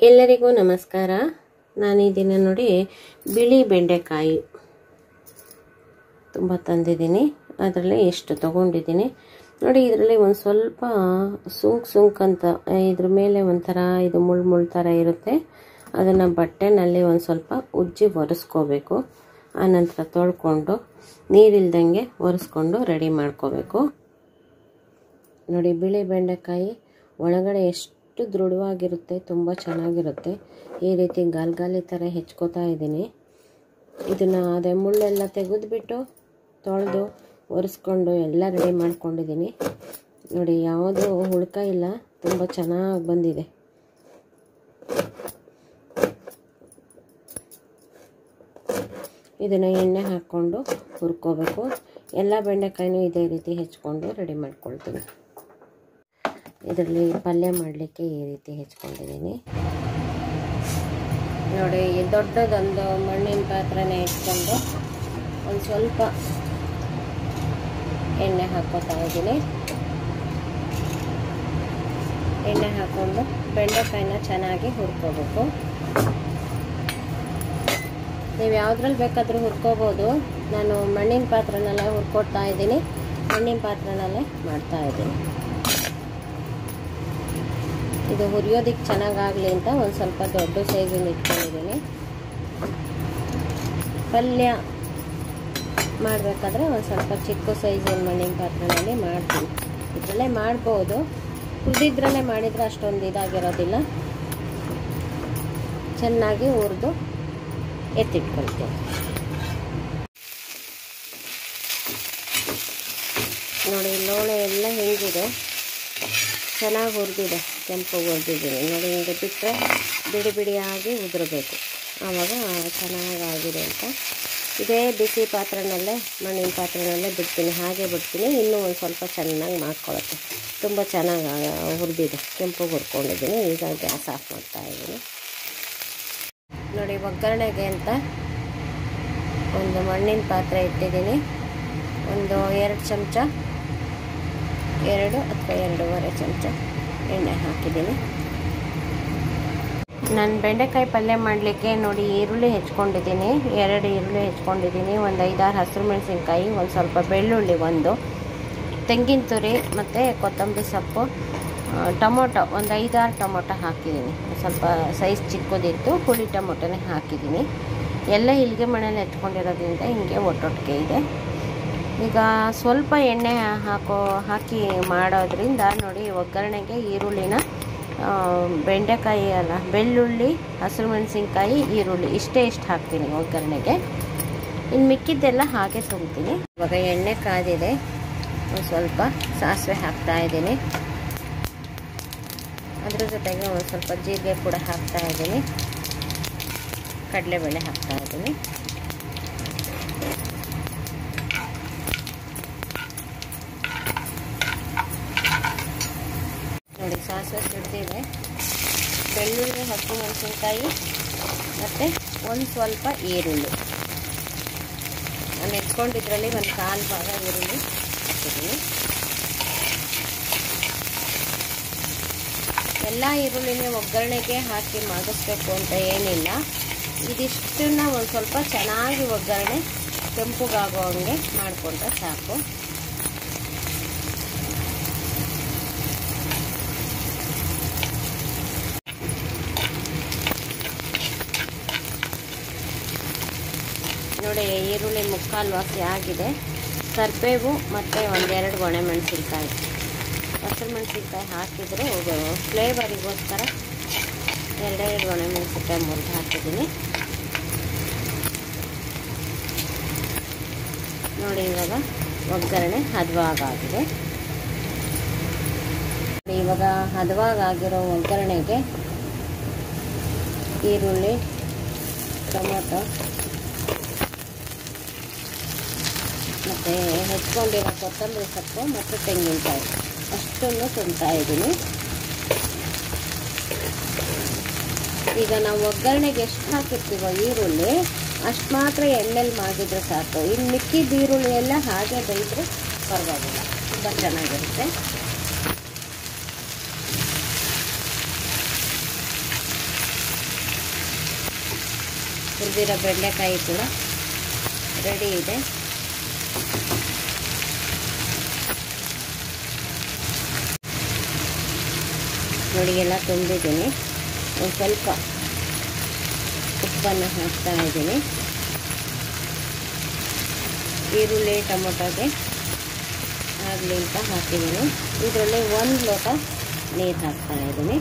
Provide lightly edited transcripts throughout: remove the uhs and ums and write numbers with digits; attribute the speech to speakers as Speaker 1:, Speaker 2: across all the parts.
Speaker 1: ಎಲ್ಲರಿಗೂ ನಮಸ್ಕಾರ. ನಾನು ಈ ದಿನ ನೋಡಿ ಬಿಳಿ ಬೆಂಡೆಕಾಯಿ ತುಂಬ ತಂದಿದ್ದೀನಿ. ಅದರಲ್ಲಿ ಎಷ್ಟು ತಗೊಂಡಿದ್ದೀನಿ ನೋಡಿ. ಇದರಲ್ಲಿ ಒಂದು ಸ್ವಲ್ಪ ಸುಂಕ್ ಅಂತ ಇದ್ರ ಮೇಲೆ ಒಂಥರ ಇದು ಮುಳ್ಳು ಥರ ಇರುತ್ತೆ. ಅದನ್ನು ಬಟ್ಟೆನಲ್ಲಿ ಒಂದು ಸ್ವಲ್ಪ ಉಜ್ಜಿ ಒರೆಸ್ಕೋಬೇಕು. ಆನಂತರ ತೊಳ್ಕೊಂಡು ನೀರಿಲ್ದಂಗೆ ಒರೆಸ್ಕೊಂಡು ರೆಡಿ ಮಾಡ್ಕೋಬೇಕು. ನೋಡಿ, ಬಿಳಿ ಬೆಂಡೆಕಾಯಿ ಒಳಗಡೆ ಎಷ್ಟು ದೃಢವಾಗಿರುತ್ತೆ, ತುಂಬ ಚೆನ್ನಾಗಿರುತ್ತೆ. ಈ ರೀತಿ ಗಾಲಿ ಥರ ಹೆಚ್ಕೋತಾ ಇದ್ದೀನಿ. ಇದನ್ನು ಅದೇ ಮುಳ್ಳೆಲ್ಲ ತೆಗೆದುಬಿಟ್ಟು ತೊಳೆದು ಒರೆಸ್ಕೊಂಡು ಎಲ್ಲ ರೆಡಿ ಮಾಡ್ಕೊಂಡಿದ್ದೀನಿ. ನೋಡಿ, ಯಾವುದೂ ಹುಳ್ಕ ಇಲ್ಲ, ತುಂಬ ಚೆನ್ನಾಗಿ ಬಂದಿದೆ. ಇದನ್ನು ಎಣ್ಣೆ ಹಾಕ್ಕೊಂಡು ಹುರ್ಕೋಬೇಕು. ಎಲ್ಲ ಬೆಂಡೆಕಾಯಿನೂ ಇದೇ ರೀತಿ ಹೆಚ್ಕೊಂಡು ರೆಡಿ ಮಾಡ್ಕೊಳ್ತೀನಿ. ಇದರಲ್ಲಿ ಪಲ್ಯ ಮಾಡಲಿಕ್ಕೆ ಈ ರೀತಿ ಹೆಚ್ಕೊಂಡಿದ್ದೀನಿ. ನೋಡಿ, ದೊಡ್ಡದೊಂದು ಮಣ್ಣಿನ ಪಾತ್ರೆನೇ ಇಟ್ಕೊಂಡು ಒಂದು ಸ್ವಲ್ಪ ಎಣ್ಣೆ ಹಾಕ್ಕೋತಾ ಇದ್ದೀನಿ. ಎಣ್ಣೆ ಹಾಕ್ಕೊಂಡು ಬೆಂಡೆಕಾಯಿನ ಚೆನ್ನಾಗಿ ಹುರ್ಕೋಬೇಕು. ನೀವು ಯಾವುದ್ರಲ್ಲಿ ಬೇಕಾದರೂ ಹುರ್ಕೋಬೋದು. ನಾನು ಮಣ್ಣಿನ ಪಾತ್ರೆನಲ್ಲೇ ಹುರ್ಕೊಡ್ತಾ ಇದ್ದೀನಿ. ಮಣ್ಣಿನ ಪಾತ್ರೆನಲ್ಲೇ ಮಾಡ್ತಾ ಇದ್ದೀನಿ. ಇದು ಹುರಿಯೋದಕ್ಕೆ ಚೆನ್ನಾಗಾಗಲಿ ಅಂತ ಒಂದು ಸ್ವಲ್ಪ ದೊಡ್ಡ ಸೈಜಿಂದ ಇಟ್ಕೊಂಡಿದ್ದೀನಿ. ಪಲ್ಯ ಮಾಡಬೇಕಾದ್ರೆ ಒಂದು ಸ್ವಲ್ಪ ಚಿಕ್ಕ ಸೈಜಿನ ಮಣ್ಣಿನ ಪಾತ್ರೆಯಲ್ಲಿ ಮಾಡ್ತೀನಿ. ಇದರಲ್ಲೇ ಮಾಡ್ಬೋದು, ಹುರಿದಿದ್ರಲ್ಲೇ ಮಾಡಿದರೆ ಅಷ್ಟೊಂದು ಇದಾಗಿರೋದಿಲ್ಲ. ಚೆನ್ನಾಗಿ ಹುರಿದು ಎತ್ತಿಟ್ಕೊಳ್ತೀನಿ. ನೋಡಿ, ಲೋಳೆ ಎಲ್ಲ ಹೆಂಗಿದೆ, ಚೆನ್ನಾಗಿ ಹುರಿದಿದೆ, ಕೆಂಪು ಹುರಿದಿದ್ದೀನಿ. ನೋಡಿ, ಹಿಂಗೆ ಬಿಟ್ಟರೆ ಬಿಡಿ ಬಿಡಿಯಾಗಿ ಉದುರಬೇಕು, ಆವಾಗ ಚೆನ್ನಾಗಾಗಿದೆ ಅಂತ. ಇದೇ ಬಿಸಿ ಪಾತ್ರೆನಲ್ಲೇ, ಮಣ್ಣಿನ ಪಾತ್ರೆನಲ್ಲೇ ಬಿಡ್ತೀನಿ, ಹಾಗೆ ಬಿಡ್ತೀನಿ. ಇನ್ನೂ ಒಂದು ಸ್ವಲ್ಪ ಚೆನ್ನಾಗಿ ಮಾಡ್ಕೊಳುತ್ತೆ. ತುಂಬ ಚೆನ್ನಾಗಿ ಹುರಿದಿದೆ, ಕೆಂಪು ಹುರ್ಕೊಂಡಿದ್ದೀನಿ. ಈಗ ಗ್ಯಾಸ್ ಆಫ್ ಮಾಡ್ತಾಯಿದ್ದೀನಿ. ನೋಡಿ, ಒಗ್ಗರಣೆಗೆ ಅಂತ ಒಂದು ಮಣ್ಣಿನ ಪಾತ್ರೆ ಇಟ್ಟಿದ್ದೀನಿ. ಒಂದು 2 ಚಮಚ, 2 ಅಥವಾ 2.5 ಚಮಚ ಎಣ್ಣೆ ಹಾಕಿದ್ದೀನಿ. ನಾನು ಬೆಂಡೆಕಾಯಿ ಪಲ್ಯ ಮಾಡಲಿಕ್ಕೆ ನೋಡಿ ಈರುಳ್ಳಿ ಹೆಚ್ಕೊಂಡಿದ್ದೀನಿ. 2 ಈರುಳ್ಳಿ ಹೆಚ್ಕೊಂಡಿದ್ದೀನಿ. ಒಂದು 5-6 ಹಸಿರು ಮೆಣಸಿನ್ಕಾಯಿ, ಒಂದು ಸ್ವಲ್ಪ ಬೆಳ್ಳುಳ್ಳಿ, ಒಂದು ತೆಂಗಿನ ತುರಿ ಮತ್ತು ಕೊತ್ತಂಬರಿ ಸೊಪ್ಪು, ಟೊಮೊಟೊ ಒಂದು 5-6 ಟೊಮೊಟೊ ಹಾಕಿದ್ದೀನಿ. ಸ್ವಲ್ಪ ಸೈಜ್ ಚಿಕ್ಕದಿತ್ತು, ಹುಳಿ ಟೊಮೊಟೊನೇ ಹಾಕಿದ್ದೀನಿ. ಎಲ್ಲ ಇಲ್ಲಿಗೆ ಮನೇಲಿ ಹೆಚ್ಕೊಂಡಿರೋದ್ರಿಂದ ಹಿಂಗೆ ಒಟ್ಟೊಟ್ಟಿಗೆ ಇದೆ. ಈಗ ಸ್ವಲ್ಪ ಎಣ್ಣೆ ಹಾಕಿ ಮಾಡೋದ್ರಿಂದ ನೋಡಿ, ಒಗ್ಗರಣೆಗೆ ಈರುಳ್ಳಿನ ಬೆಂಡೆಕಾಯಿ ಅಲ್ಲ, ಬೆಳ್ಳುಳ್ಳಿ, ಹಸಿರು ಮೆಣಸಿನ್ಕಾಯಿ, ಈರುಳ್ಳಿ ಇಷ್ಟು ಹಾಕ್ತೀನಿ ಒಗ್ಗರಣೆಗೆ. ಇನ್ನು ಮಿಕ್ಕಿದ್ದೆಲ್ಲ ಹಾಗೆ ತುಂಬ್ತೀನಿ. ಇವಾಗ ಎಣ್ಣೆ ಕಾದಿದೆ, ಒಂದು ಸ್ವಲ್ಪ ಸಾಸಿವೆ ಹಾಕ್ತಾಯಿದ್ದೀನಿ. ಅದ್ರ ಜೊತೆಗೆ ಒಂದು ಸ್ವಲ್ಪ ಜೀರಿಗೆ ಕೂಡ ಹಾಕ್ತಾಯಿದ್ದೀನಿ. ಕಡಲೆಬೇಳೆ ಹಾಕ್ತಾಯಿದ್ದೀನಿ. ನೋಡಿ, ಸಾಸಿವೆ ಸಿಡ್ದಿದೆ. ಬೆಳ್ಳುಳ್ಳಿ, ಹಸಿರು ಮೆಣಸಿನ್ಕಾಯಿ ಮತ್ತು ಒಂದು ಸ್ವಲ್ಪ ಈರುಳ್ಳಿ ನಾನು ಎತ್ಕೊಂಡಿದ್ರಲ್ಲಿ ಒಂದು 1/4 ಭಾಗ ಈರುಳ್ಳಿ ಹಾಕಿದ್ದೀನಿ. ಎಲ್ಲ ಈರುಳ್ಳಿನೇ ಒಗ್ಗರಣೆಗೆ ಹಾಕಿ ಮಾಡಿಸ್ಬೇಕು ಅಂತ ಏನಿಲ್ಲ. ಇದಿಷ್ಟನ್ನು ಒಂದು ಸ್ವಲ್ಪ ಚೆನ್ನಾಗಿ ಒಗ್ಗರಣೆ ಕೆಂಪುಗಾಗೋ ಹಂಗೆ ಮಾಡಿಕೊಂಡ್ರೆ ಸಾಕು. ನೋಡಿ, ಈರುಳ್ಳಿ ಮುಕ್ಕಾಲು ವಾಸಿ ಆಗಿದೆ. ಕರಿಬೇವು ಮತ್ತು 1-2 ಒಣಮೆಣಸಿನ್ಕಾಯಿ, ಹಸಿರು ಮೆಣಸಿನ್ಕಾಯಿ ಹಾಕಿದರೆ ಫ್ಲೇವರಿಗೋಸ್ಕರ 2 ಒಣಮೆಣಸಿನ್ಕಾಯಿ ಮುರಿದು ಹಾಕಿದ್ದೀನಿ. ನೋಡಿ, ಇವಾಗ ಒಗ್ಗರಣೆ ಹದವಾಗಿದೆ. ಇವಾಗ ಹದವಾಗಿರೋ ಒಗ್ಗರಣೆಗೆ ಈರುಳ್ಳಿ, ಟೊಮೊಟೊ ಮತ್ತು ಹೆಚ್ಕೊಂಡಿರೋ ಕೊತ್ತಂಬರಿ ಸೊಪ್ಪು ಮತ್ತು ತೆಂಗಿನಕಾಯಿ ಅಷ್ಟನ್ನು ತುಂಬ್ತಾ ಇದ್ದೀನಿ. ಈಗ ನಾವು ಒಗ್ಗರಣೆಗೆ ಎಷ್ಟು ಹಾಕಿರ್ತೀವೋ ಈರುಳ್ಳಿ ಅಷ್ಟು ಮಾತ್ರ ಎಣ್ಣೆಲಿ ಮಾಡಿದ್ರೆ ಸಾಕು. ಇನ್ನು ಮಿಕ್ಕಿದ ಈರುಳ್ಳಿ ಎಲ್ಲ ಹಾಗೆ ಬೇಯಿದ್ರೆ ಪರವಾಗಿಲ್ಲ, ತುಂಬ ಚೆನ್ನಾಗಿರುತ್ತೆ. ಹುರಿದಿರೋ ಬೆಂಡೆಕಾಯಿ ಕೂಡ ರೆಡಿ ಇದೆ. ನೋಡಿ ಎಲ್ಲ ತುಂಬಿದ್ದೀನಿ. ಒಂದು ಸ್ವಲ್ಪ ಉಪ್ಪನ್ನು ಹಾಕ್ತಾ ಇದ್ದೀನಿ. ಈರುಳ್ಳಿ ಟೊಮೊಟೊಗೆ ಆಗಲಿ ಅಂತ ಹಾಕಿದ್ದೀನಿ. ಇದರಲ್ಲಿ 1 ಲೋಟ ನೀರು ಹಾಕ್ತಾ ಇದ್ದೀನಿ.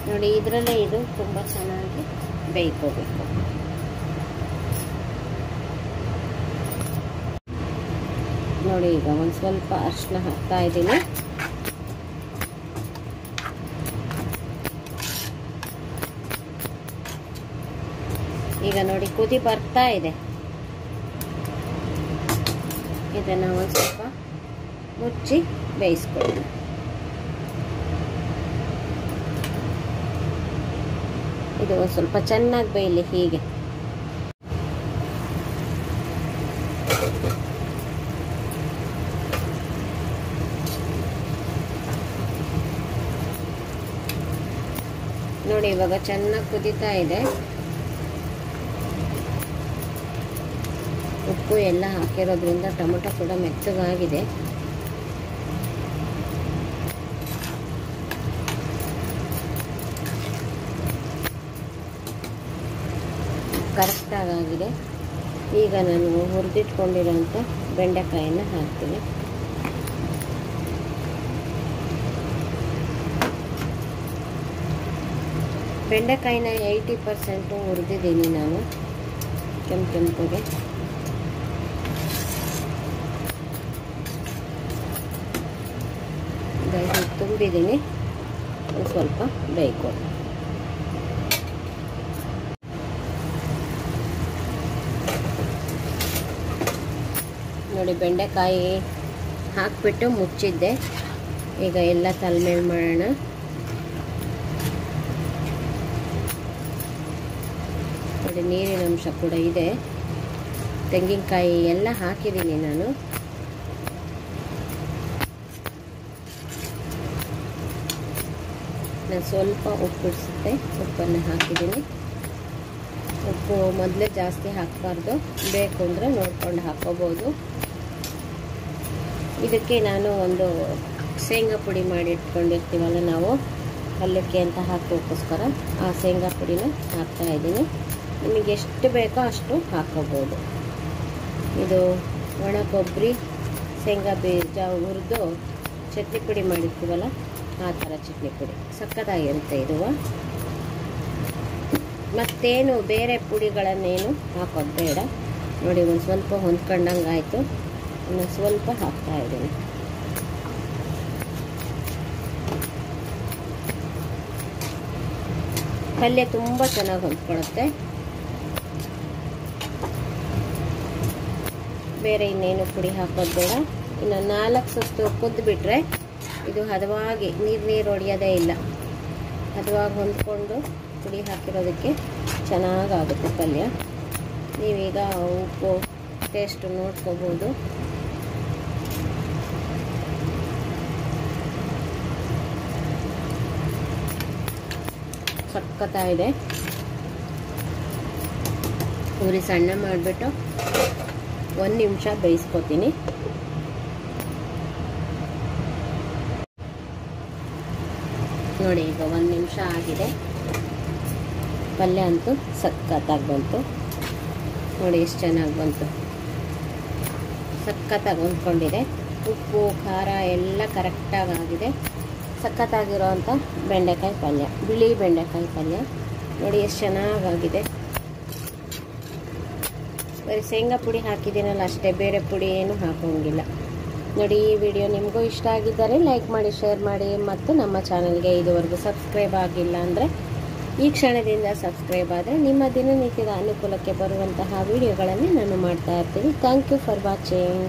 Speaker 1: ನೋಡಿ ಇದರಲ್ಲೇ ಇದು ತುಂಬ ಚೆನ್ನಾಗಿ ಬೇಯ್ಕೋಬೇಕು. ನೋಡಿ ಈಗ ಒಂದು ಸ್ವಲ್ಪ ಅರಿಶಿನ ಹಾಕ್ತಾ ಇದ್ದೀನಿ. ಈಗ ನೋಡಿ ಕುದಿ ಬರ್ತಾ ಇದೆ. ಇದನ್ನು ಒಂದು ಸ್ವಲ್ಪ ಮುಚ್ಚಿ ಬೇಯಿಸ್ಕೊಳ್ಳೋಣ. ಇದು ಒಂದು ಸ್ವಲ್ಪ ಚೆನ್ನಾಗಿ ಬೇಯಲಿ ಹೀಗೆ. ನೋಡಿ ಇವಾಗ ಚೆನ್ನಾಗಿ ಕುದೀತಾ ಇದೆ. ಉಪ್ಪು ಎಲ್ಲ ಹಾಕಿರೋದ್ರಿಂದ ಟೊಮೊಟೊ ಕೂಡ ಮೆತ್ತಗಾಗಿದೆ. ಕರೆಕ್ಟಾಗಿದೆ. ಈಗ ನಾನು ಹುರಿದಿಟ್ಕೊಂಡಿರೋಂಥ ಬೆಂಡೆಕಾಯಿನ ಹಾಕ್ತೀನಿ. ಬೆಂಡೆಕಾಯಿನ 80% ಹುರಿದಿದ್ದೀನಿ ನಾನು ಕೆಂಪಗೆ. ತುಂಬಿದ್ದೀನಿ. ಒಂದು ಸ್ವಲ್ಪ ಬೇಯ್ಕೊಂಡು ನೋಡಿ ಬೆಂಡೆಕಾಯಿ ಹಾಕಿಬಿಟ್ಟು ಮುಚ್ಚಿದ್ದೆ. ಈಗ ಎಲ್ಲ ತಲೆಮೇಲೆ ಮಾಡೋಣ. ನೋಡಿ ನೀರಿನ ಅಂಶ ಕೂಡ ಇದೆ. ತೆಂಗಿನಕಾಯಿ ಎಲ್ಲ ಹಾಕಿದ್ದೀನಿ ನಾನು. ಸ್ವಲ್ಪ ಉಪ್ಪು ಇಡಿಸುತ್ತೆ, ಉಪ್ಪನ್ನು ಹಾಕಿದ್ದೀನಿ. ಉಪ್ಪು ಮೊದಲೇ ಜಾಸ್ತಿ ಹಾಕಬಾರ್ದು, ಬೇಕು ಅಂದರೆ ನೋಡ್ಕೊಂಡು ಹಾಕೋಬೋದು. ಇದಕ್ಕೆ ನಾನು ಒಂದು ಶೇಂಗಾ ಪುಡಿ ಮಾಡಿ ಇಟ್ಕೊಂಡಿರ್ತೀವಲ್ಲ ನಾವು ಪಲ್ಯಕ್ಕೆ ಅಂತ ಹಾಕೋಕ್ಕೋಸ್ಕರ ಆ ಶೇಂಗಾ ಪುಡಿನ ಹಾಕ್ತಾ ಇದ್ದೀನಿ. ನಿಮಗೆ ಎಷ್ಟು ಬೇಕೋ ಅಷ್ಟು ಹಾಕೋಬೋದು. ಇದು ಒಣ ಕೊಬ್ಬರಿ ಶೇಂಗಾ ಬೀಜ ಹುರಿದು ಚಟ್ನಿ ಪುಡಿ ಮಾಡಿರ್ತೀವಲ್ಲ ಆ ಥರ ಚಟ್ನಿ ಪುಡಿ ಸಕ್ಕತ್ತಾಗಿರುತ್ತೆ ಇದು. ಮತ್ತೇನು ಬೇರೆ ಪುಡಿಗಳನ್ನೇನು ಹಾಕೋದು ಬೇಡ. ನೋಡಿ ಒಂದು ಸ್ವಲ್ಪ ಹೊಂದ್ಕೊಂಡಂಗೆ ಆಯಿತು. ಇನ್ನು ಸ್ವಲ್ಪ ಹಾಕ್ತಾ ಇದ್ದೀನಿ. ಪಲ್ಯ ತುಂಬ ಚೆನ್ನಾಗಿ ಹೊಂದ್ಕೊಳ್ಳುತ್ತೆ. ಬೇರೆ ಇನ್ನೇನು ಪುಡಿ ಹಾಕೋದು ಬೇಡ. ಇನ್ನು 4 ಸುತ್ತು ಕುದ್ದುಬಿಟ್ರೆ ಇದು ಹದವಾಗಿ ನೀರು ಹೊಡೆಯೋದೇ ಇಲ್ಲ. ಹದವಾಗಿ ಹೊಂದ್ಕೊಂಡು ಪುಡಿ ಹಾಕಿರೋದಕ್ಕೆ ಚೆನ್ನಾಗಾಗುತ್ತೆ ಪಲ್ಯ. ನೀವೀಗ ಉಪ್ಪು ಟೇಸ್ಟ್ ನೋಡ್ಕೋಬೋದು. ಸಕ್ಕತ್ತಾಗಿದೆ. ಉರಿ ಸಣ್ಣ ಮಾಡಿಬಿಟ್ಟು 1 ನಿಮಿಷ ಬೇಯಿಸ್ಕೊತೀನಿ. ನೋಡಿ ಈಗ 1 ನಿಮಿಷ ಆಗಿದೆ. ಪಲ್ಯ ಅಂತೂ ಸಕ್ಕತ್ತಾಗಿ ಬಂತು. ನೋಡಿ ಎಷ್ಟು ಚೆನ್ನಾಗಿ ಬಂತು. ಸಕ್ಕತ್ತಾಗಿ ಹೊಂದ್ಕೊಂಡಿದೆ. ಉಪ್ಪು ಖಾರ ಎಲ್ಲ ಕರೆಕ್ಟಾಗಿ ಆಗಿದೆ. ಸಕ್ಕತ್ತಾಗಿರೋವಂಥ ಬೆಂಡೆಕಾಯಿ ಪಲ್ಯ, ಬಿಳಿ ಬೆಂಡೆಕಾಯಿ ಪಲ್ಯ ನೋಡಿ ಎಷ್ಟು ಚೆನ್ನಾಗಾಗಿದೆ. ಬರೀ ಶೇಂಗಾ ಪುಡಿ ಹಾಕಿದ್ದೀನಲ್ಲ ಅಷ್ಟೇ, ಬೇರೆ ಪುಡಿ ಏನು ಹಾಕೋಂಗಿಲ್ಲ. ನೋಡಿ ಈ ವಿಡಿಯೋ ನಿಮಗೂ ಇಷ್ಟ ಆಗಿದ್ದರೆ ಲೈಕ್ ಮಾಡಿ, ಶೇರ್ ಮಾಡಿ. ಮತ್ತು ನಮ್ಮ ಚಾನಲ್ಗೆ ಇದುವರೆಗೂ ಸಬ್ಸ್ಕ್ರೈಬ್ ಆಗಿಲ್ಲ ಅಂದರೆ ಈ ಕ್ಷಣದಿಂದ ಸಬ್ಸ್ಕ್ರೈಬ್ ಆದರೆ ನಿಮ್ಮ ದಿನನಿತ್ಯದ ಅನುಕೂಲಕ್ಕೆ ಬರುವಂತಹ ವಿಡಿಯೋಗಳನ್ನು ನಾನು ಮಾಡ್ತಾ ಇರ್ತೀನಿ. Thank you for watching.